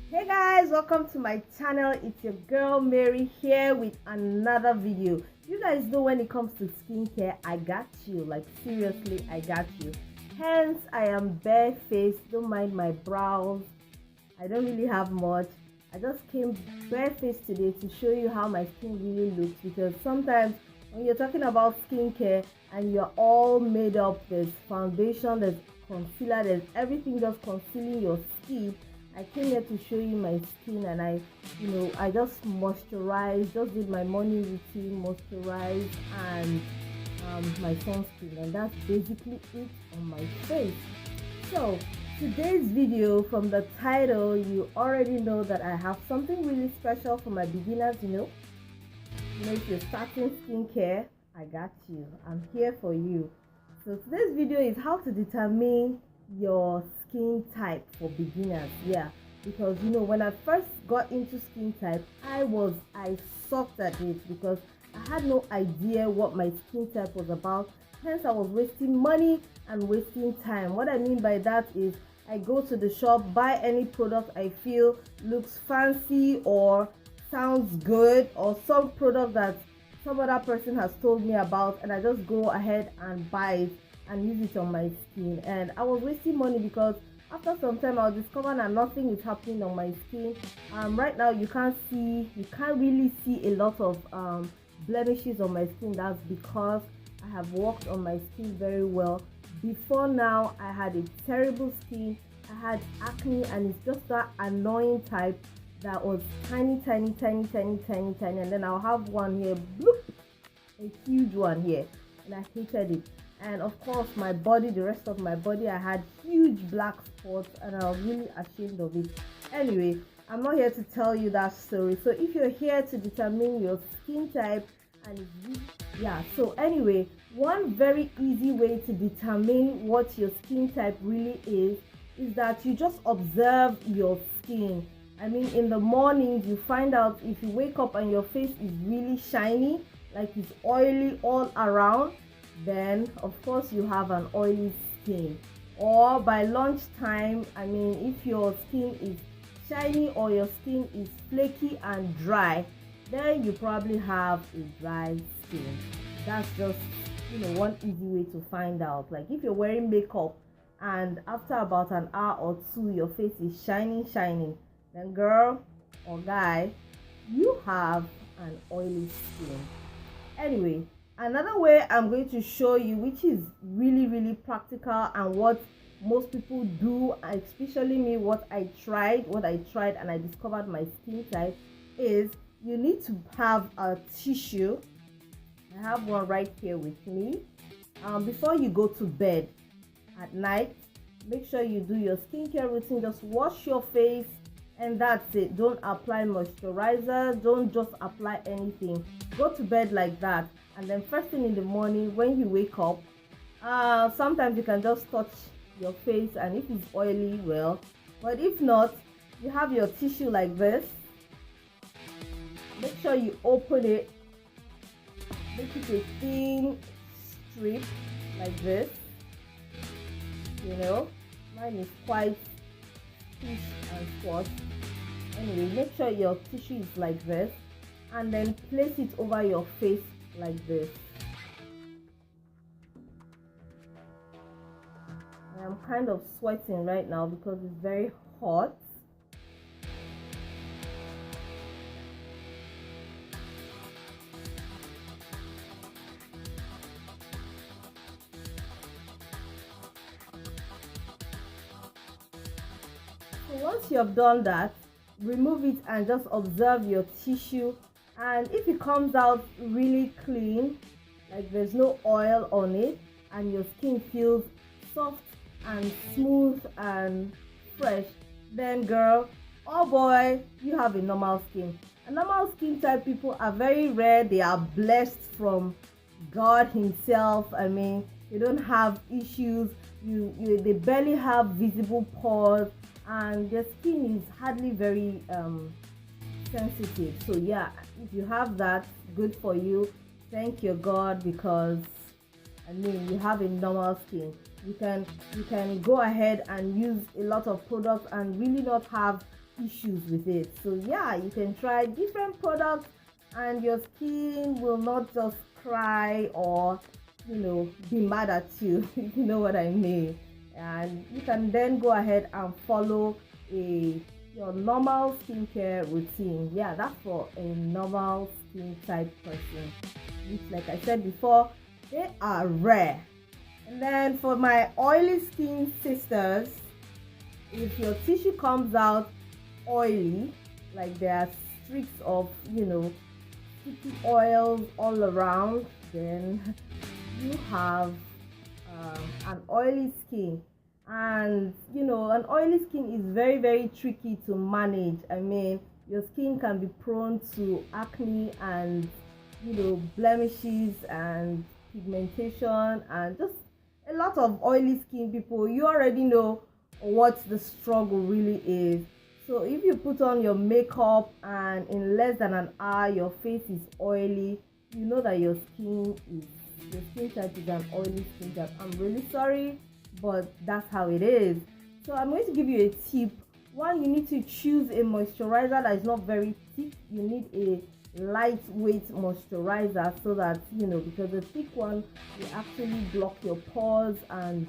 Hey guys, welcome to my channel. It's your girl Mary here with another video. You guys know when it comes to skincare, I got you. Like seriously, I got you. Hence, I am barefaced. Don't mind my brows. I don't really have much. I just came barefaced today to show you how my skin really looks, because sometimes when you're talking about skincare and you're all made up, there's foundation, there's concealer, there's everything just concealing your skin. I came here to show you my skin, and I just moisturize, just did my morning routine, moisturize, and my sunscreen, and that's basically it on my face. So today's video, from the title, you already know that I have something really special for my beginners. If you're starting skincare, I got you. I'm here for you. So today's video is how to determine your skin type for beginners. Yeah, because when I first got into skin type, I sucked at it because I had no idea what my skin type was about. Hence, I was wasting money and wasting time. What I mean by that is, I go to the shop, buy any product I feel looks fancy or sounds good, or some product that some other person has told me about, and I just go ahead and buy it and use it on my skin. And I was wasting money because after some time I'll discover that nothing is happening on my skin. Right now you can't really see a lot of blemishes on my skin. That's because I have worked on my skin very well. Before now, I had a terrible skin. I had acne, and it's just that annoying type that was tiny, and then I'll have one here, bloop, a huge one here, and I hated it. And of course, the rest of my body, I had huge black spots, and I was really ashamed of it. Anyway, I'm not here to tell you that story. So if you're here to determine your skin type, so anyway, one very easy way to determine what your skin type really is that you just observe your skin. I mean, in the morning, you find out if you wake up and your face is really shiny, like it's oily all around, then of course you have an oily skin. Or by lunchtime, I mean, if your skin is shiny or your skin is flaky and dry, then you probably have a dry skin. That's just one easy way to find out. Like if you're wearing makeup and after about an hour or two your face is shining, then girl or guy, you have an oily skin. Anyway, another way I'm going to show you, which is really practical, and what most people do, especially me, what I tried and I discovered my skin type, is you need to have a tissue. I have one right here with me. Before you go to bed at night, make sure you do your skincare routine. Just wash your face, and that's it. Don't apply moisturizer, don't just apply anything. Go to bed like that, and then first thing in the morning when you wake up, sometimes you can just touch your face, and if it's oily, well, but if not, you have your tissue like this. Make sure you open it, make it a thin strip like this. Mine is quite thick and squat. Anyway, make sure your tissue is like this, and then place it over your face like this. I am kind of sweating right now because it's very hot. So once you have done that, remove it and just observe your tissue. And if it comes out really clean, like there's no oil on it, and your skin feels soft and smooth and fresh, then girl or boy, you have a normal skin. A normal skin type people are very rare. They are blessed from God himself. I mean, they don't have issues. They barely have visible pores, and their skin is hardly very sensitive. So yeah, if you have that, good for you. Thank your God, because I mean, you have a normal skin. You can go ahead and use a lot of products and really not have issues with it. So yeah, you can try different products and your skin will not just cry or be mad at you if you know what I mean. And you can then go ahead and follow a your normal skincare routine. Yeah, that's for a normal skin type person, which, like I said before, they are rare. And then for my oily skin sisters, if your tissue comes out oily, like there are streaks of sticky oils all around, then you have an oily skin. And an oily skin is very, very tricky to manage. I mean, your skin can be prone to acne and blemishes and pigmentation and just a lot of oily skin people. You already know what the struggle really is. So if you put on your makeup and in less than an hour your face is oily, you know that your skin type is an oily skin type. I'm really sorry, but that's how it is. So I'm going to give you a tip. One, you need to choose a moisturizer that is not very thick. You need a lightweight moisturizer, so that because the thick one will actually block your pores and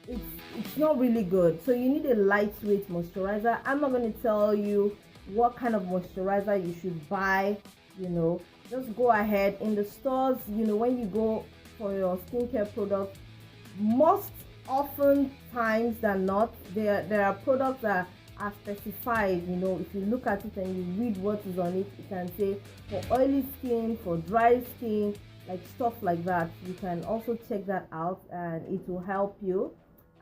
it's not really good. So you need a lightweight moisturizer. I'm not going to tell you what kind of moisturizer you should buy. Just go ahead in the stores. When you go for your skincare product, most often times than not, there are products that are specified. If you look at it and you read what is on it, you can say for oily skin, for dry skin, like stuff like that. You can also check that out and it will help you.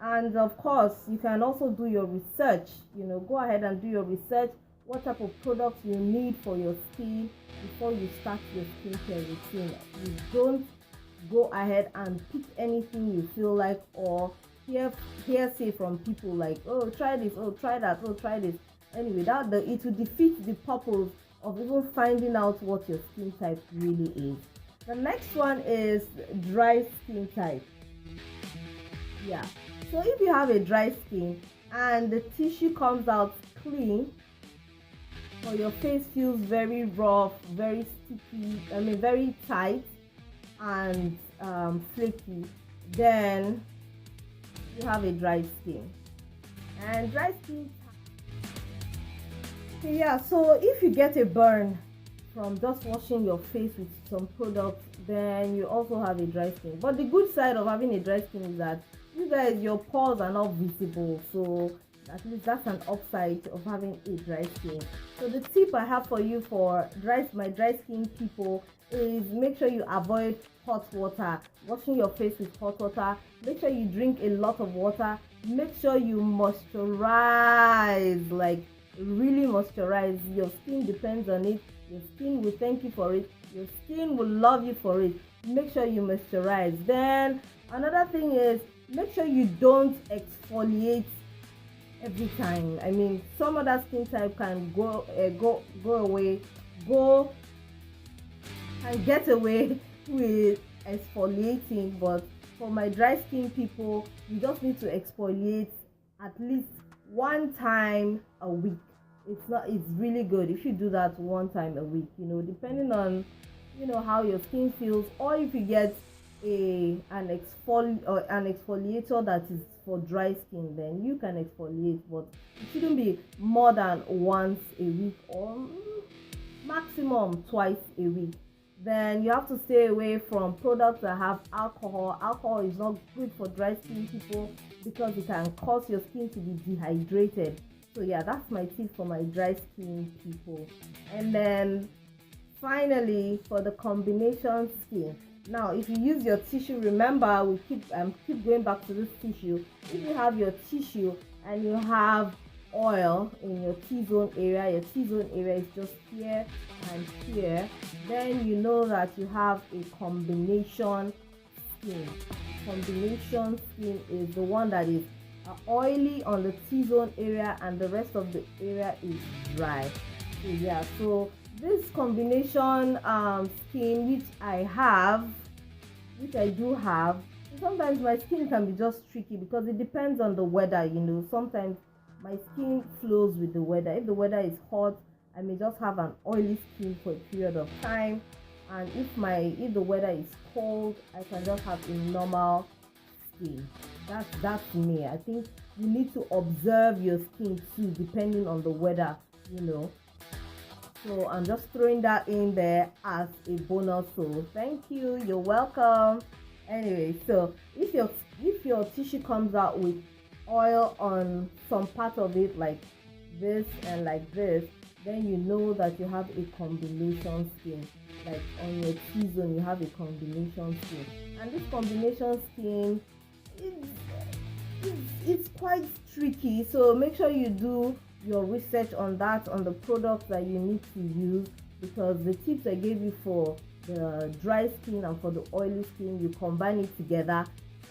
And of course, you can also do your research. Go ahead and do your research, what type of products you need for your skin before you start your skincare routine. You don't go ahead and pick anything you feel like, or hearsay from people like, oh, try this, oh, try that, oh, try this. Anyway, it will defeat the purpose of even finding out what your skin type really is. The next one is dry skin type. Yeah, so if you have a dry skin and the tissue comes out clean, or your face feels very rough, very sticky, very tight and flaky, then you have a dry skin. And dry skin, yeah, so if you get a burn from just washing your face with some products, then you also have a dry skin. But the good side of having a dry skin is that your pores are not visible, so at least that's an upside of having a dry skin. So the tip I have for you for my dry skin people is make sure you avoid hot water, washing your face with hot water. Make sure you drink a lot of water. Make sure you moisturize, like really moisturize. Your skin depends on it. Your skin will thank you for it. Your skin will love you for it. Make sure you moisturize. Then another thing is, make sure you don't exfoliate every time. I mean, some other skin type can go and get away with exfoliating, but for my dry skin people, you just need to exfoliate at least one time a week. It's really good if you do that one time a week, depending on how your skin feels, or if you get an exfoliator that is for dry skin, then you can exfoliate, but it shouldn't be more than once a week, or maximum twice a week. Then you have to stay away from products that have alcohol. Alcohol is not good for dry skin people because it can cause your skin to be dehydrated. So yeah, that's my tip for my dry skin people. And then finally, for the combination skin. Now, if you use your tissue, remember we keep going back to this tissue. If you have your tissue and you have oil in your T-zone area, your T-zone area is just here and here, then you know that you have a combination skin. Combination skin is the one that is oily on the T-zone area and the rest of the area is dry. So yeah, so this combination skin which I do have, sometimes my skin can be just tricky because it depends on the weather. Sometimes my skin flows with the weather. If the weather is hot, I may just have an oily skin for a period of time, and if the weather is cold, I can just have a normal skin. That's me. I think you need to observe your skin too, depending on the weather, you know. So I'm just throwing that in there as a bonus. So thank you, you're welcome. Anyway, so if your tissue comes out with oil on some part of it, like this and like this, then you know that you have a combination skin. Like on your T-zone, you have a combination skin, and this combination skin it's quite tricky. So make sure you do your research on that, on the products that you need to use, because the tips I gave you for the dry skin and for the oily skin, you combine it together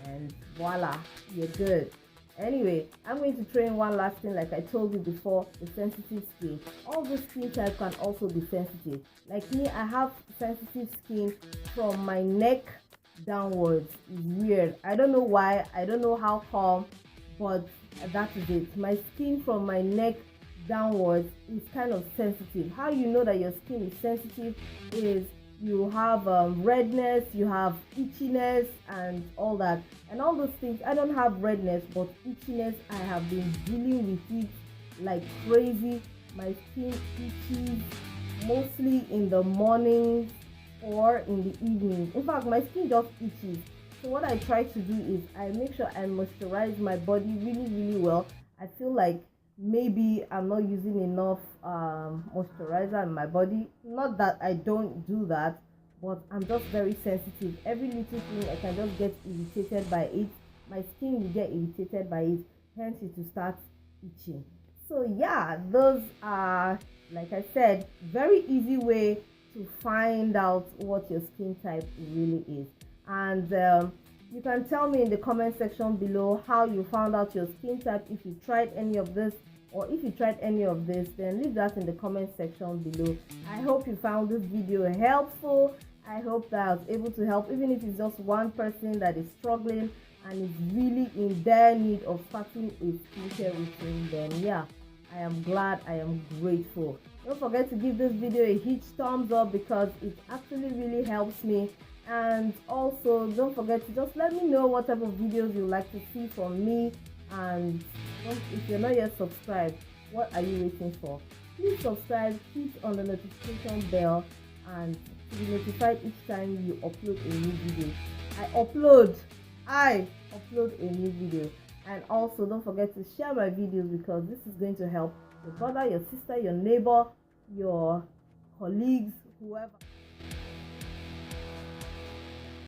and voila, you're good. Anyway, I'm going to train one last thing. Like I told you before, the sensitive skin. All the skin types can also be sensitive. Like me, I have sensitive skin from my neck downwards. It's weird. I don't know why, I don't know how come, but that is it. My skin from my neck downwards is kind of sensitive. How you know that your skin is sensitive is you have redness, you have itchiness and all that, and all those things. I don't have redness, but itchiness, I have been dealing with it like crazy. My skin itches mostly in the mornings or in the evening. In fact, my skin just itches. So what I try to do is I make sure I moisturize my body really well. I feel like maybe I'm not using enough moisturizer in my body. Not that I don't do that, but I'm just very sensitive. Every little thing I can just get irritated by it. My skin will get irritated by it, hence it will start itching. So yeah, those are, like I said, very easy way to find out what your skin type really is. And you can tell me in the comment section below how you found out your skin type. If you tried any of this, or if you tried any of this, then leave that in the comment section below. I hope you found this video helpful. I hope that I was able to help, even if it's just one person that is struggling and is really in their need of starting a skincare routine. Then yeah, I am glad, I am grateful. Don't forget to give this video a huge thumbs up, because it actually really helps me. And also don't forget to just let me know what type of videos you like to see from me. And if you're not yet subscribed, what are you waiting for? Please subscribe, hit on the notification bell, and to be notified each time you upload a new video. I upload a new video. And also don't forget to share my videos, because this is going to help your brother, your sister, your neighbor, your colleagues, whoever.